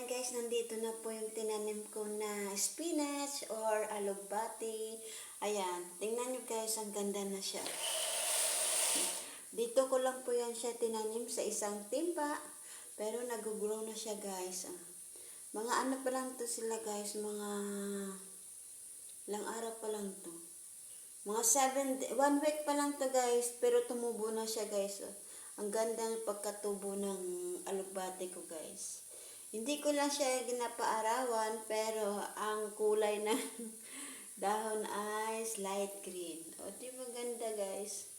guys, nandito na po yung tinanim ko na spinach or alugbati. Ayan, tingnan nyo guys, ang ganda na siya. Dito ko lang po yan siya tinanim sa isang timba. Pero nag-grow na siya guys. Mga ano pa lang to sila guys, mga ilang araw pa lang to. Mga 1 week pa lang to guys, pero tumubo na siya guys. Ang ganda ng pagkatubo ng alugbati ko guys. Hindi ko lang siya ginapaarawan, pero ang kulay ng dahon ay light green. O, di ba ganda guys?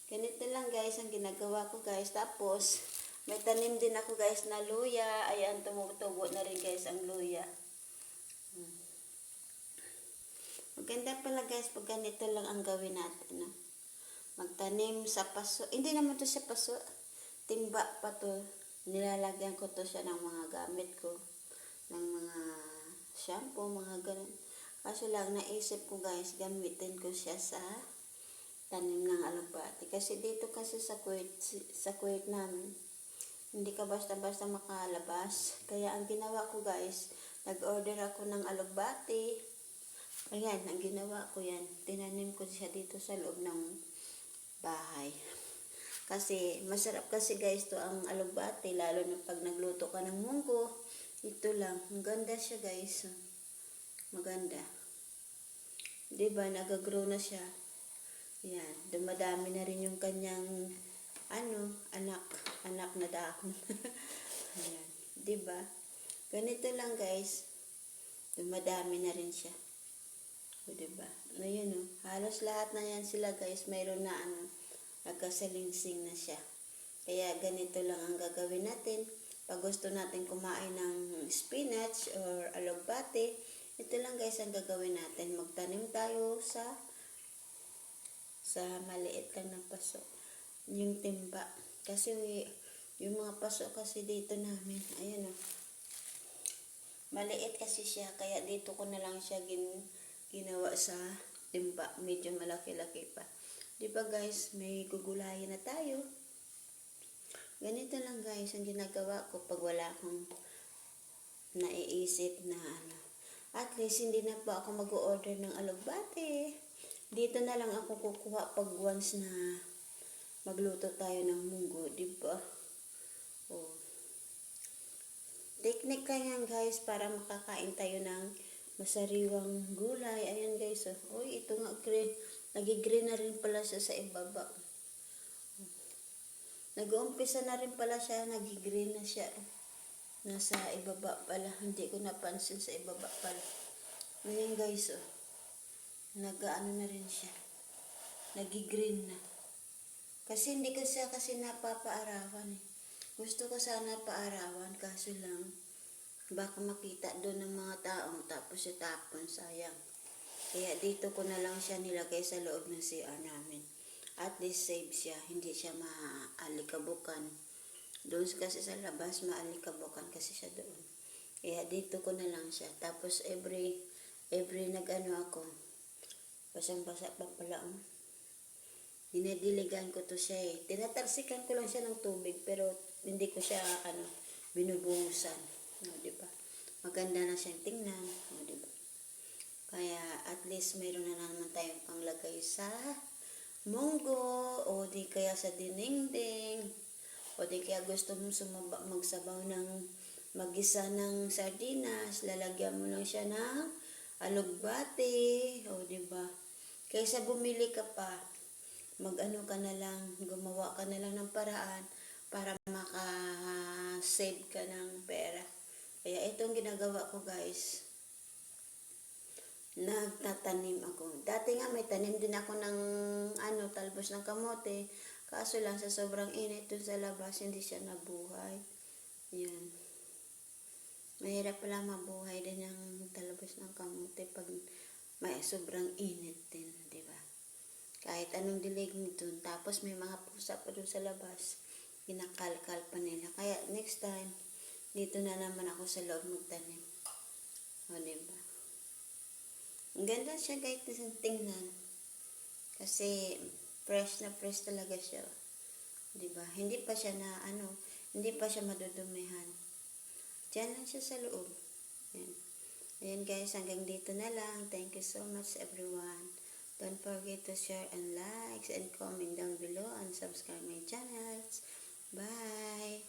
Ganito lang guys ang ginagawa ko guys. Tapos, may tanim din ako guys na luya. Ayan, tumutubo na rin guys ang luya. Maganda pala guys pag ganito lang ang gawin natin. No? Magtanim sa paso. Hindi naman to sa paso. Timba pa to. Nilalagyan ko to siya ng mga gamit ko. Ng mga shampoo, mga ganun. Kaso lang naisip ko guys, gamitin ko siya sa tanim ng alugbati. Kasi dito kasi sa Kuwait namin, hindi ka basta-basta makalabas. Kaya ang ginawa ko guys, nag-order ako ng alugbati. Ayan, ang ginawa ko yan. Tinanim ko siya dito sa loob ng bahay. Kasi masarap kasi guys to ang alugbati, lalo na pag nagluto ka ng munggo. Ito lang, ang ganda siya guys. Maganda. Diba, nag-grow na siya. Yan, dumadami na rin yung kanyang anak na dahon. Ayan, diba? Ganito lang guys. Dumadami na rin siya. O diba? Ngayon halos lahat na yan sila guys, mayroon na nagkasalingsing na siya. Kaya ganito lang ang gagawin natin. Pag gusto natin kumain ng spinach or alugbati, ito lang guys ang gagawin natin. Magtanim tayo sa maliit lang ng paso. Yung timba. Kasi yung mga paso kasi dito namin, ayan maliit kasi siya. Kaya dito ko na lang siya ginawa sa timba. Medyo malaki-laki pa. Diba guys, may gugulayan na tayo. Ganito lang guys ang ginagawa ko pag wala akong naiisip na At least hindi na po ako mag-order ng alugbati. Dito na lang ako kukuha pag once na magluto tayo ng munggo, diba? Oh. Technique lang yan guys para makakain tayo ng masariwang gulay. Ayan guys, Uy, ito nga green. Nag-green na rin pala siya sa ibaba. Nag-uumpisa na rin pala siya, nag-green na siya. Nasa ibaba pala. Hindi ko napansin sa ibaba pala. Ngayon guys, nag-ano na rin siya. Nag-green na. Kasi hindi ko siya kasi napapaarawan eh. Gusto ko sana paarawan, kaso lang baka makita doon ng mga taong tapos itapon, sayang. Kaya dito ko na lang siya nilagay sa loob ng CR namin. At least save siya. Hindi siya maalikabukan. Doon kasi sa labas, maalikabukan kasi siya doon. Kaya dito ko na lang siya. Tapos every ako, basang-basa pa pala. Dinediligan ko to siya eh. Tinatalsikan ko lang siya ng tubig, pero hindi ko siya binubuhusan. Diba? Maganda na siyang tingnan. Diba? Kaya at least mayroon na naman tayong panglagay sa munggo, o di kaya sa dinengdeng, o di kaya gusto mong magsabaw ng magisa ng sardinas, lalagyan mo lang siya ng alugbati, o diba? Kaysa bumili ka pa, mag-ano ka na lang, gumawa ka na lang ng paraan para maka-save ka ng pera. Kaya itong ginagawa ko guys, nagtatanim ako. Dati nga may tanim din ako ng talbos ng kamote. Kaso lang sa sobrang init dun sa labas, hindi siya nabuhay. Yan. Mahirap pala mabuhay din yung talbos ng kamote pag may sobrang init din, di ba? Kahit anong dilig nito. Tapos may mga pusa pa dun sa labas. Pinakalkal pa nila. Kaya next time, dito na naman ako sa loob magtanim. O, di ba? Ang ganda siya guys, tingnan. Kasi fresh na fresh talaga siya. 'Di ba? Hindi pa siya na hindi pa siya madudumihan. Diyan lang siya sa loob. Ayan. Ayan guys, hanggang dito na lang. Thank you so much everyone. Don't forget to share and likes and comment down below and subscribe my channels. Bye!